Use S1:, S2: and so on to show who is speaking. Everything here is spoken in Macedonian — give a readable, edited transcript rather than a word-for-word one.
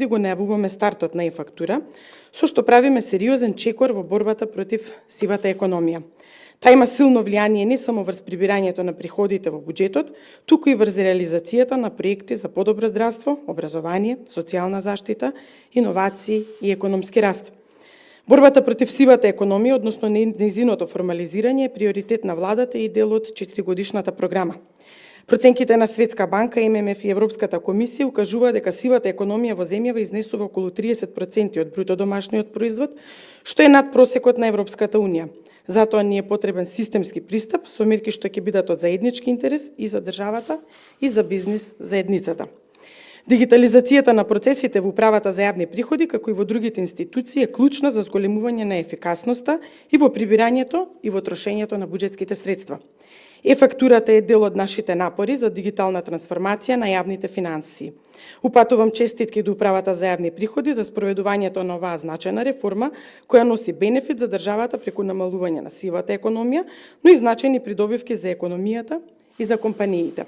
S1: го најавуваме стартот на e-фактура, со што правиме сериозен чекор во борбата против сивата економија. Та има силно влијание не само врз прибирањето на приходите во буџетот, туку и врз реализацијата на проекти за подобро здравство, образование, социјална заштита, иновации и економски раст. Борбата против сивата економија, односно нејзиното формализирање, е приоритет на владата и дел од 4-годишната програма. Проценките на Светска банка, ММФ и Европската комисија укажува дека сивата економија во земјава изнесува околу 30% од бруто домашниот производ, што е над просекот на Европската унија. Затоа ни е потребен системски пристап со мерки што ќе бидат од заеднички интерес и за државата и за бизнис заедницата. Дигитализацијата на процесите во управата за јавни приходи, како и во другите институции, е клучна за зголемување на ефикасноста и во прибирањето и во трошењето на буџетските средства. Е-фактурата е дел од нашите напори за дигитална трансформација на јавните финансии. Упатувам честитки до управата за јавни приходи за спроведувањето на оваа значајна реформа, која носи бенефит за државата преку намалување на сивата економија, но и значајни придобивки за економијата и за компаниите.